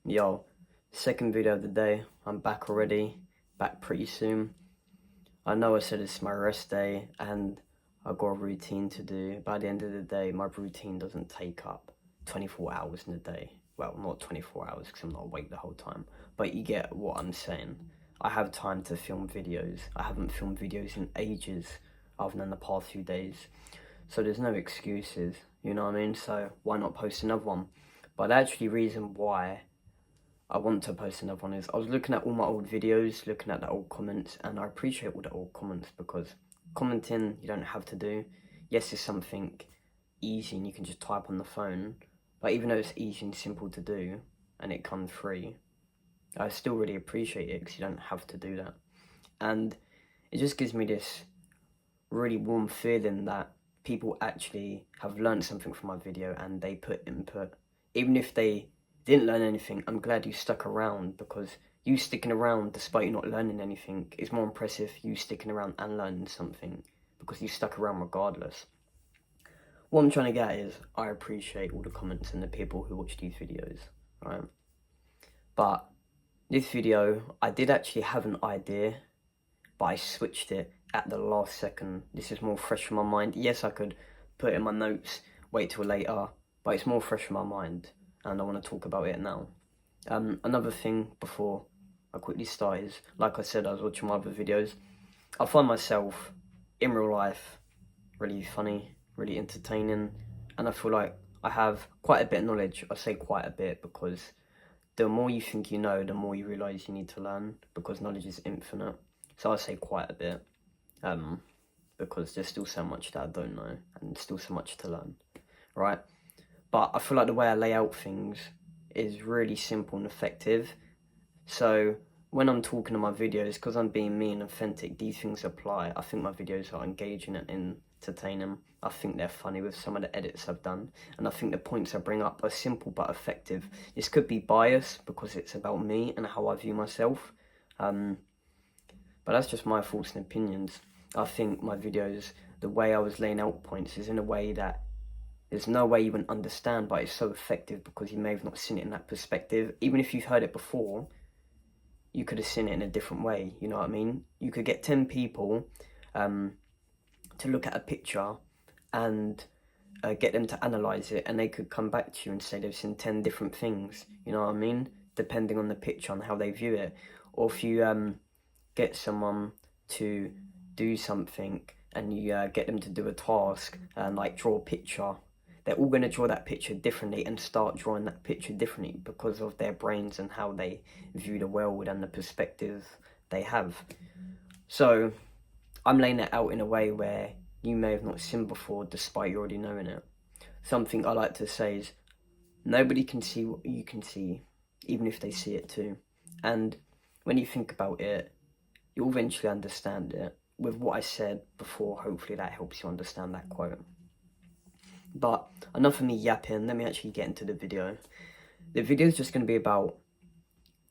Yo, second video of the day. I'm back already, back pretty soon. I know I said it's my rest day and I've got a routine to do. By the end of the day, my routine doesn't take up 24 hours in a day. Well, not 24 hours because I'm not awake the whole time, but you get what I'm saying. I have time to film videos. I haven't filmed videos in ages, other than the past few days. So there's no excuses, you know what I mean? So why not post another one? But actually, reason why I want to post another one is I was looking at all my old videos, looking at the old comments, and I appreciate all the old comments because commenting you don't have to do. Yes, it's something easy and you can just type on the phone, but even though it's easy and simple to do and it comes free, I still really appreciate it because you don't have to do that. And it just gives me this really warm feeling that people actually have learned something from my video and they put input. Even if they didn't learn anything, I'm glad you stuck around because you sticking around despite you not learning anything is more impressive you sticking around and learning something because you stuck around regardless. What I'm trying to get at is I appreciate all the comments and the people who watch these videos, right? But this video, I did actually have an idea, but I switched it at the last second. This is more fresh in my mind. Yes, I could put it in my notes, wait till later, but it's more fresh in my mind and I want to talk about it now. Another thing before I quickly start is, like I said, I was watching my other videos. I find myself in real life really funny, really entertaining, and I feel like I have quite a bit of knowledge. I say quite a bit because the more you think you know, the more you realise you need to learn because knowledge is infinite. So I say quite a bit because there's still so much that I don't know and still so much to learn, right? But I feel like the way I lay out things is really simple and effective. So when I'm talking in my videos, because I'm being me and authentic, these things apply. I think my videos are engaging and entertaining. I think they're funny with some of the edits I've done. And I think the points I bring up are simple but effective. This could be biased because it's about me and how I view myself. But that's just my thoughts and opinions. I think my videos, the way I was laying out points is in a way that there's no way you would understand, but it's so effective because you may have not seen it in that perspective. Even if you've heard it before, you could have seen it in a different way, you know what I mean? You could get 10 people to look at a picture and get them to analyse it, and they could come back to you and say they've seen 10 different things, you know what I mean? Depending on the picture and how they view it. Or if you get someone to do something and you get them to do a task and like draw a picture, they're all going to draw that picture differently and start drawing that picture differently because of their brains and how they view the world and the perspective they have. So I'm laying it out in a way where you may have not seen before despite you already knowing it. Something I like to say is nobody can see what you can see, even if they see it too. And when you think about it, you'll eventually understand it. With what I said before, hopefully that helps you understand that quote. But enough of me yapping, let me actually get into the video. The video is just going to be about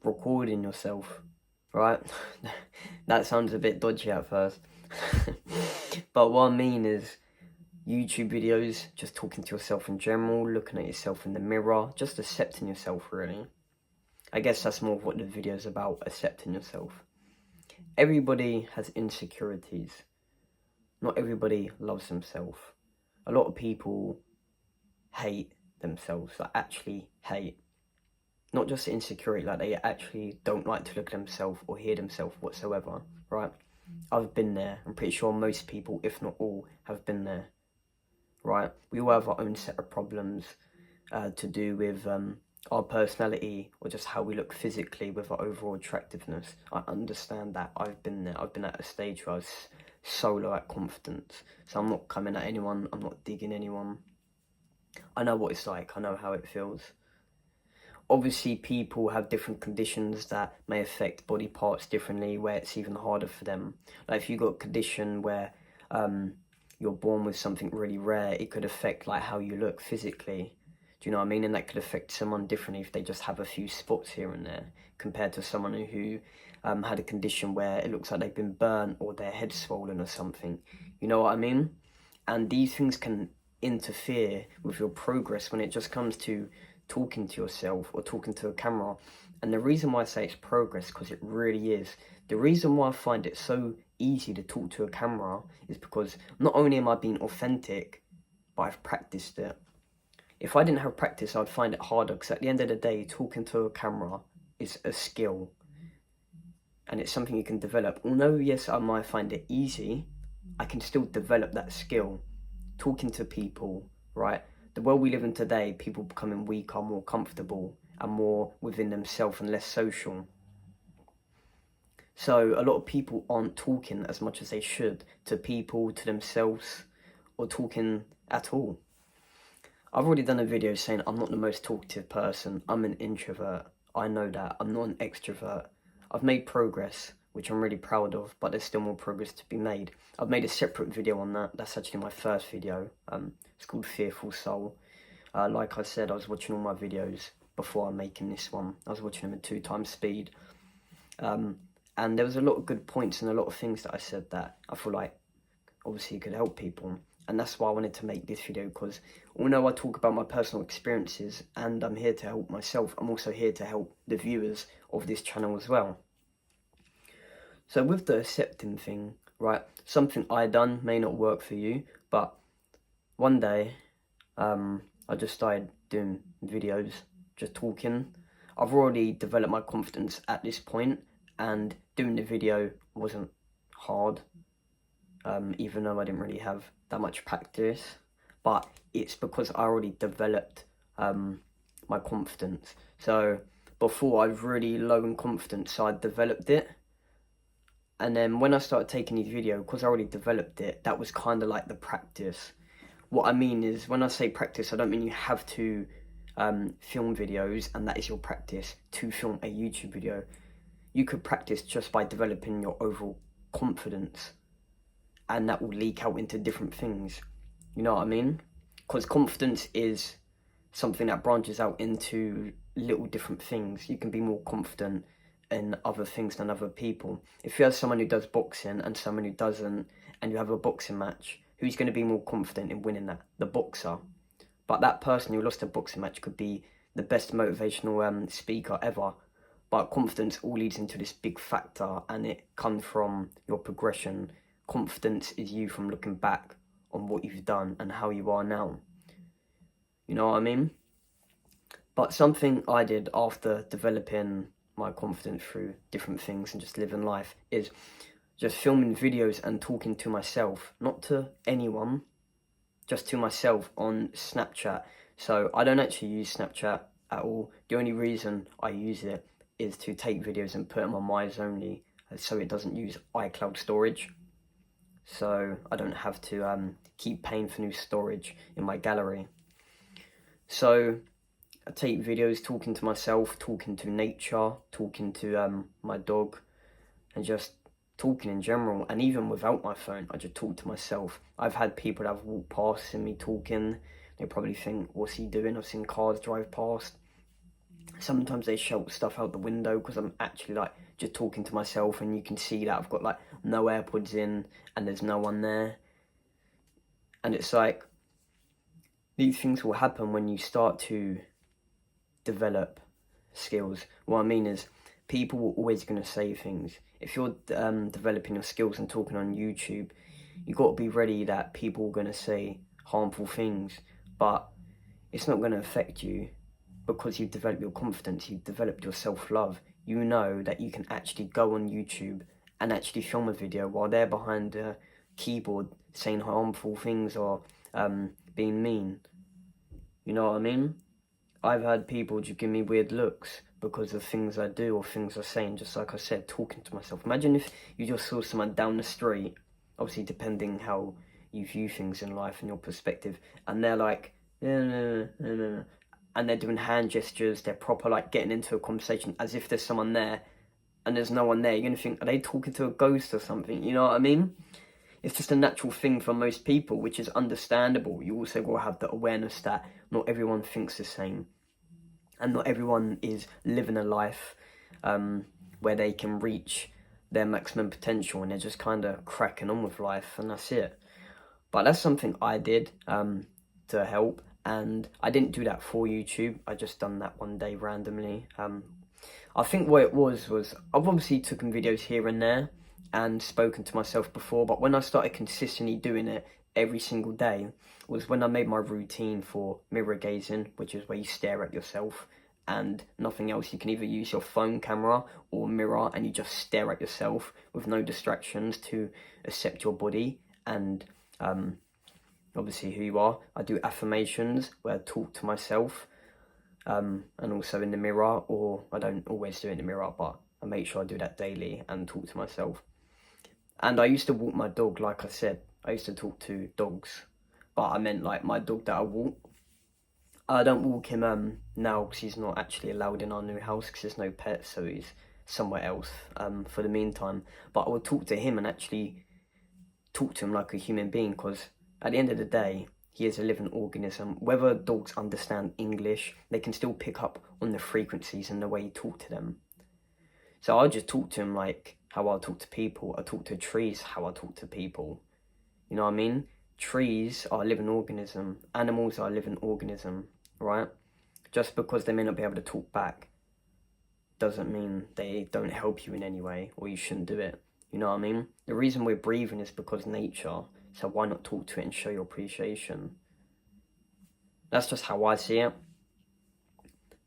recording yourself, right? That sounds a bit dodgy at first. But what I mean is YouTube videos, just talking to yourself in general, looking at yourself in the mirror, just accepting yourself really. I guess that's more of what the video is about, accepting yourself. Everybody has insecurities. Not everybody loves themselves. A lot of people hate themselves, like actually hate. Not just insecurity, like they actually don't like to look at themselves or hear themselves whatsoever, right? I've been there. I'm pretty sure most people, if not all, have been there, right? We all have our own set of problems to do with our personality or just how we look physically with our overall attractiveness. I understand that. I've been there. I've been at a stage where I was so low at confidence. So I'm not coming at anyone. I'm not digging anyone. I know what it's like. I know how it feels. Obviously, people have different conditions that may affect body parts differently, where it's even harder for them. Like if you've got a condition where you're born with something really rare, it could affect like how you look physically. Do you know what I mean? And that could affect someone differently if they just have a few spots here and there, compared to someone who had a condition where it looks like they've been burnt or their head's swollen or something. You know what I mean? And these things can interfere with your progress when it just comes to talking to yourself or talking to a camera. And the reason why I say it's progress, because it really is. The reason why I find it so easy to talk to a camera is because not only am I being authentic, but I've practiced it. If I didn't have practice, I'd find it harder, because at the end of the day, talking to a camera is a skill. And it's something you can develop. Although, yes, I might find it easy, I can still develop that skill. Talking to people, right? The world we live in today, people becoming weaker, more comfortable, and more within themselves and less social. So a lot of people aren't talking as much as they should to people, to themselves, or talking at all. I've already done a video saying I'm not the most talkative person. I'm an introvert. I know that. I'm not an extrovert. I've made progress, which I'm really proud of, but there's still more progress to be made. I've made a separate video on that. That's actually my first video. It's called Fearful Soul. Like I said, I was watching all my videos before I'm making this one. I was watching them at 2x speed. And there was a lot of good points and a lot of things that I said that I feel like obviously could help people. And that's why I wanted to make this video, because although I talk about my personal experiences and I'm here to help myself, I'm also here to help the viewers of this channel as well. So with the accepting thing, right, something I done may not work for you, but one day I just started doing videos, just talking. I've already developed my confidence at this point, and doing the video wasn't hard, even though I didn't really have that much practice, but it's because I already developed my confidence. So before, I was really low in confidence, so I developed it. And then when I started taking these videos, because I already developed it, that was kind of like the practice. What I mean is, when I say practice, I don't mean you have to film videos and that is your practice to film a YouTube video. You could practice just by developing your overall confidence, and that will leak out into different things. You know what I mean? Because confidence is something that branches out into little different things. You can be more confident in other things than other people. If you have someone who does boxing and someone who doesn't, and you have a boxing match, who's going to be more confident in winning that? The boxer. But that person who lost a boxing match could be the best motivational speaker ever. But confidence all leads into this big factor, and it comes from your progression. Confidence is you from looking back on what you've done and how you are now. You know what I mean? But something I did after developing my confidence through different things and just living life is just filming videos and talking to myself, not to anyone, just to myself on Snapchat. So I don't actually use Snapchat at all. The only reason I use it is to take videos and put them on my eyes only, so it doesn't use iCloud storage. So I don't have to keep paying for new storage in my gallery. So I take videos talking to myself, talking to nature, talking to my dog, and just talking in general. And even without my phone, I just talk to myself. I've had people that have walked past and me talking. They probably think, what's he doing? I've seen cars drive past. Sometimes they shout stuff out the window because I'm actually like just talking to myself, and you can see that I've got like no AirPods in and there's no one there. And it's like, these things will happen when you start to develop skills. What I mean is, people are always going to say things. If you're developing your skills and talking on YouTube, you've got to be ready that people are going to say harmful things, but it's not going to affect you because you've developed your confidence, you've developed your self-love. You know that you can actually go on YouTube and actually film a video while they're behind a keyboard saying harmful things or being mean. You know what I mean? I've had people just give me weird looks because of things I do or things I say, and just like I said, talking to myself. Imagine if you just saw someone down the street, obviously depending how you view things in life and your perspective, and they're like, no, and they're doing hand gestures, they're proper like getting into a conversation as if there's someone there, and there's no one there. You're going to think, are they talking to a ghost or something? You know what I mean? It's just a natural thing for most people, which is understandable. You also got to have the awareness that not everyone thinks the same. And not everyone is living a life where they can reach their maximum potential, and they're just kind of cracking on with life, and that's it. But that's something I did to help. and I didn't do that for YouTube. I just done that one day randomly. I think what it was I've obviously taken videos here and there and spoken to myself before, but when I started consistently doing it every single day was when I made my routine for mirror gazing, which is where you stare at yourself and nothing else. You can either use your phone camera or mirror and you just stare at yourself with no distractions to accept your body and obviously who you are. I do affirmations where I talk to myself, and also in the mirror, or I don't always do it in the mirror, but I make sure I do that daily and talk to myself. And I used to walk my dog, like I said, I used to talk to dogs, but I meant like my dog that I walk. I don't walk him now because he's not actually allowed in our new house because there's no pets, so he's somewhere else for the meantime. But I would talk to him and actually talk to him like a human being, because at the end of the day, he is a living organism. Whether dogs understand English, they can still pick up on the frequencies and the way you talk to them. So I just talk to him like how I talk to people. I talk to trees how I talk to people. You know what I mean? Trees are a living organism. Animals are a living organism, right? Just because they may not be able to talk back doesn't mean they don't help you in any way or you shouldn't do it. You know what I mean? The reason we're breathing is because nature. So why not talk to it and show your appreciation? That's just how I see it.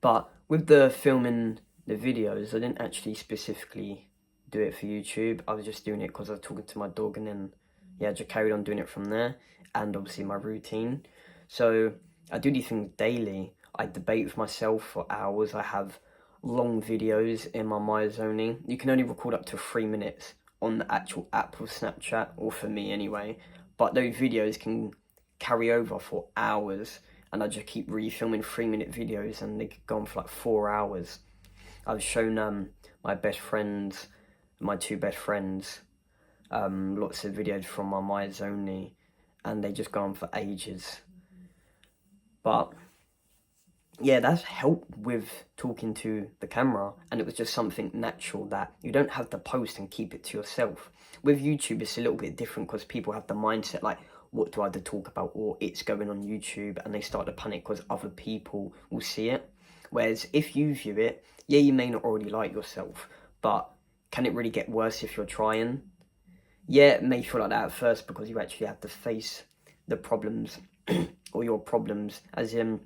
But with the filming the videos, I didn't actually specifically do it for YouTube. I was just doing it because I was talking to my dog, and then yeah, I just carried on doing it from there. And obviously my routine. So I do these things daily. I debate with myself for hours. I have long videos in my MyZoning. You can only record up to 3 minutes on the actual app of Snapchat, or for me anyway, but those videos can carry over for hours, and I just keep refilming 3-minute videos and they could go on for like 4 hours. I've shown my best friends, my 2 best friends, lots of videos from my MyZoning, and they just go on for ages. But yeah, that's helped with talking to the camera, and it was just something natural that you don't have to post and keep it to yourself. With YouTube, it's a little bit different because people have the mindset like, what do I have to talk about, or it's going on YouTube, and they start to panic because other people will see it. Whereas if you view it, yeah, you may not already like yourself, but can it really get worse if you're trying? Yeah, it may feel like that at first because you actually have to face the problems or your problems, as in,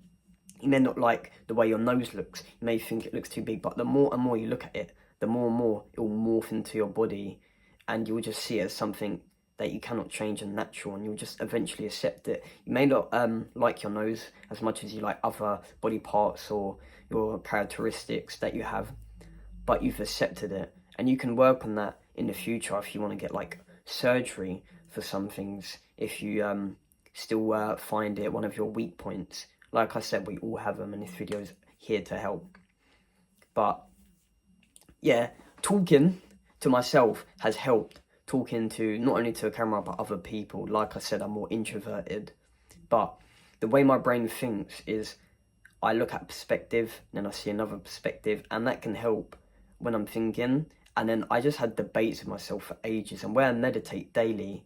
you may not like the way your nose looks. You may think it looks too big, but the more and more you look at it, the more and more it will morph into your body, and you will just see it as something that you cannot change and natural, and you'll just eventually accept it. You may not like your nose as much as you like other body parts or your characteristics that you have, but you've accepted it, and you can work on that in the future if you want to get like surgery for some things, if you still find it one of your weak points. Like I said, we all have them, and this video is here to help. But yeah, talking to myself has helped. Talking to not only to a camera but other people. Like I said, I'm more introverted, but the way my brain thinks is I look at perspective, then I see another perspective, and that can help when I'm thinking. And then I just had debates with myself for ages, and where I meditate daily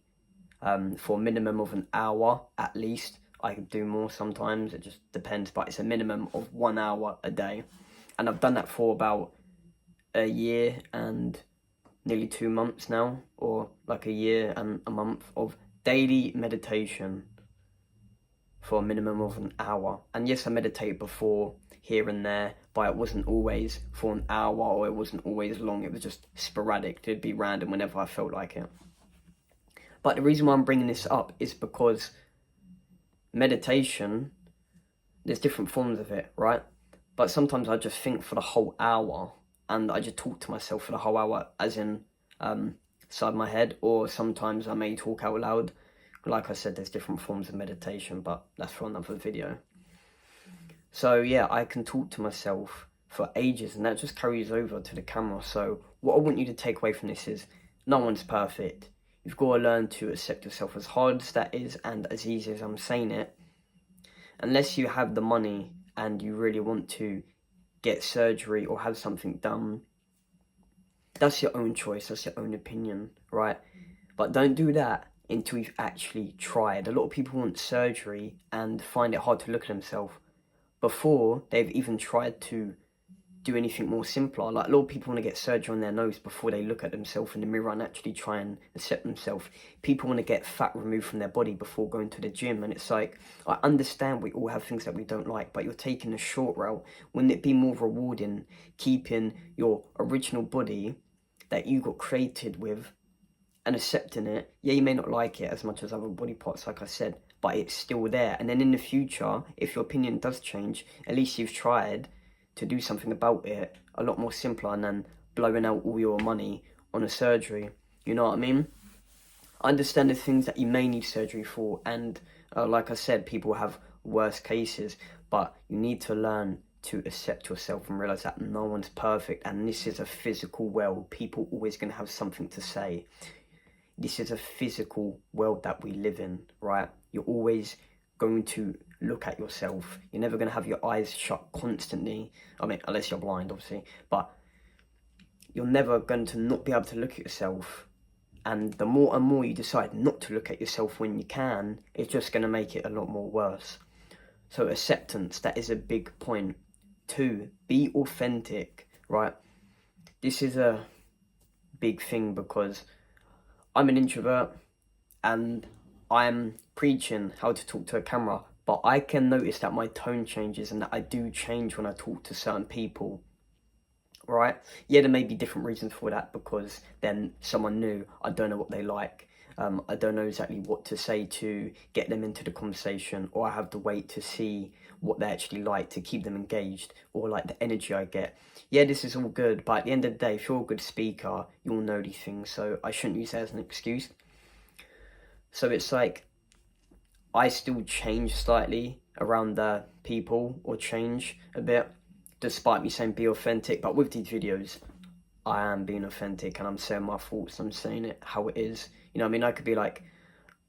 for a minimum of an hour at least. I could do more sometimes, it just depends, but it's a minimum of 1 hour a day. And I've done that for about a year and nearly 2 months now, or like a year and a month of daily meditation for a minimum of an hour. And yes, I meditated before here and there, but it wasn't always for an hour, or it wasn't always long. It was just sporadic. It'd be random whenever I felt like it. But the reason why I'm bringing this up is because meditation, there's different forms of it, right? But sometimes I just think for the whole hour, and I just talk to myself for the whole hour, as in inside my head, or sometimes I may talk out loud. Like I said, there's different forms of meditation, but that's for another video. So yeah, I can talk to myself for ages, and that just carries over to the camera. So what I want you to take away from this is, no one's perfect. You've got to learn to accept yourself, as hard as that is and as easy as I'm saying it. Unless you have the money and you really want to get surgery or have something done, that's your own choice, that's your own opinion, right? But don't do that until you've actually tried. A lot of people want surgery and find it hard to look at themselves before they've even tried to do anything more simpler. Like, a lot of people want to get surgery on their nose before they look at themselves in the mirror and actually try and accept themselves. People want to get fat removed from their body before going to the gym, and it's like, I understand we all have things that we don't like, but you're taking the short route. Wouldn't it be more rewarding keeping your original body that you got created with and accepting it? Yeah, you may not like it as much as other body parts, like I said, but it's still there. And then in the future, if your opinion does change, at least you've tried to do something about it a lot more simpler than blowing out all your money on a surgery. You know what I mean? I understand the things that you may need surgery for, and like I said, people have worse cases, but you need to learn to accept yourself and realize that no one's perfect, and this is a physical world. People always going to have something to say. This is a physical world that we live in, right? You're always going to look at yourself. You're never going to have your eyes shut constantly. I mean, unless you're blind, obviously. But you're never going to not be able to look at yourself. And the more and more you decide not to look at yourself when you can, it's just going to make it a lot more worse. So acceptance, that is a big point. 2, be authentic, right? This is a big thing because I'm an introvert and I'm preaching how to talk to a camera, but I can notice that my tone changes and that I do change when I talk to certain people, right? Yeah, there may be different reasons for that, because then someone new, I don't know what they like. I don't know exactly what to say to get them into the conversation, or I have to wait to see what they actually like to keep them engaged, or like the energy I get. Yeah, this is all good, but at the end of the day, if you're a good speaker, you'll know these things, so I shouldn't use that as an excuse. So it's like, I still change slightly around the people, or change a bit, despite me saying be authentic. But with these videos, I am being authentic and I'm saying my thoughts, I'm saying it how it is. You know what I mean? I could be like,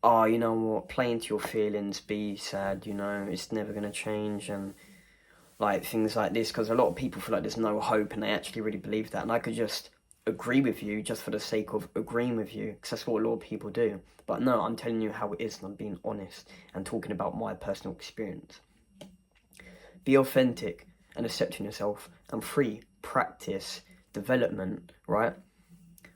oh, you know what, play into your feelings, be sad, you know, it's never going to change, and like things like this, because a lot of people feel like there's no hope and they actually really believe that, and I could just agree with you just for the sake of agreeing with you, because that's what a lot of people do. But no, I'm telling you how it is, and I'm being honest and talking about my personal experience. Be authentic and accepting yourself. And 3, practice development, right?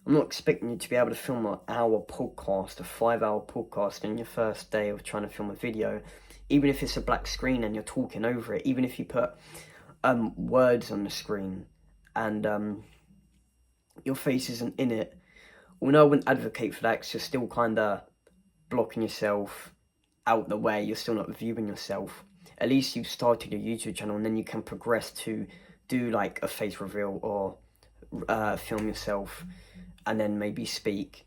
I'm not expecting you to be able to film an hour podcast, a 5-hour podcast in your first day of trying to film a video, even if it's a black screen and you're talking over it, even if you put words on the screen and your face isn't in it. Although I wouldn't advocate for that, because you're still kind of blocking yourself out the way, you're still not viewing yourself. At least you've started your YouTube channel, and then you can progress to do like a face reveal, or film yourself and then maybe speak.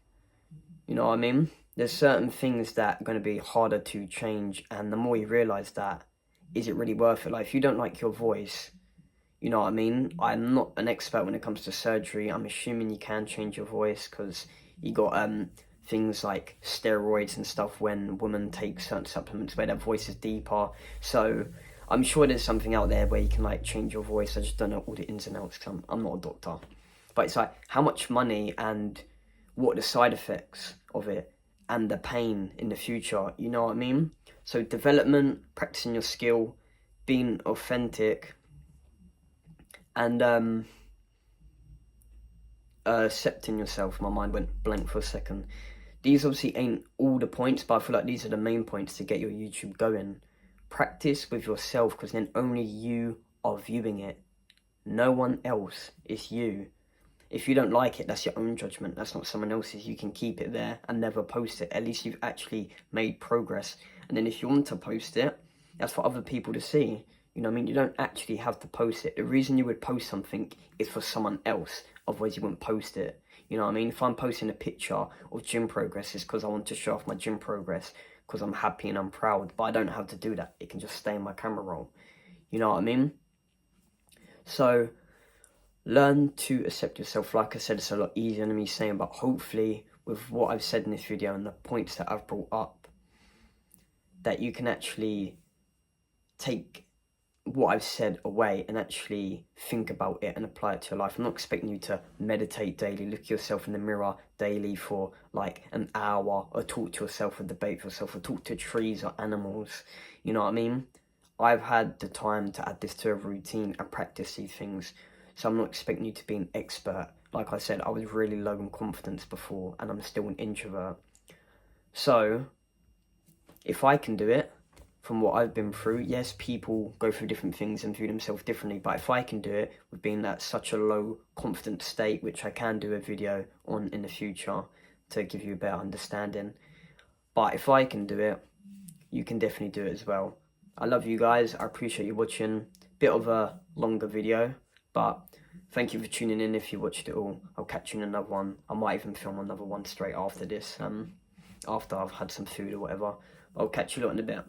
You know what I mean? There's certain things that are going to be harder to change, and the more you realise that, is it really worth it? Like, if you don't like your voice, you know what I mean? I'm not an expert when it comes to surgery. I'm assuming you can change your voice, because you got things like steroids and stuff when women take certain supplements where their voice is deeper. So I'm sure there's something out there where you can like change your voice. I just don't know all the ins and outs, because I'm not a doctor. But it's like, how much money and what are the side effects of it and the pain in the future, you know what I mean? So development, practicing your skill, being authentic, and accepting yourself. My mind went blank for a second. These obviously ain't all the points, but I feel like these are the main points to get your YouTube going. Practice with yourself, because then only you are viewing it. No one else, it's you. If you don't like it, that's your own judgment. That's not someone else's. You can keep it there and never post it. At least you've actually made progress. And then if you want to post it, that's for other people to see. You know what I mean? You don't actually have to post it. The reason you would post something is for someone else. Otherwise, you wouldn't post it. You know what I mean? If I'm posting a picture of gym progress, it's because I want to show off my gym progress, because I'm happy and I'm proud. But I don't have to do that. It can just stay in my camera roll. You know what I mean? So learn to accept yourself. Like I said, it's a lot easier than me saying, but hopefully with what I've said in this video and the points that I've brought up, that you can actually take what I've said away and actually think about it and apply it to your life. I'm not expecting you to meditate daily, look yourself in the mirror daily for like an hour, or talk to yourself or debate with yourself or talk to trees or animals. You know what I mean? I've had the time to add this to a routine and practice these things. So I'm not expecting you to be an expert. Like I said, I was really low in confidence before and I'm still an introvert. So if I can do it, from what I've been through, yes, people go through different things and view themselves differently, but if I can do it with being at such a low confident state, which I can do a video on in the future to give you a better understanding, but if I can do it, you can definitely do it as well. I love you guys. I appreciate you watching. Bit of a longer video, but thank you for tuning in if you watched it all. I'll catch you in another one. I might even film another one straight after this, after I've had some food or whatever. I'll catch you lot in a bit.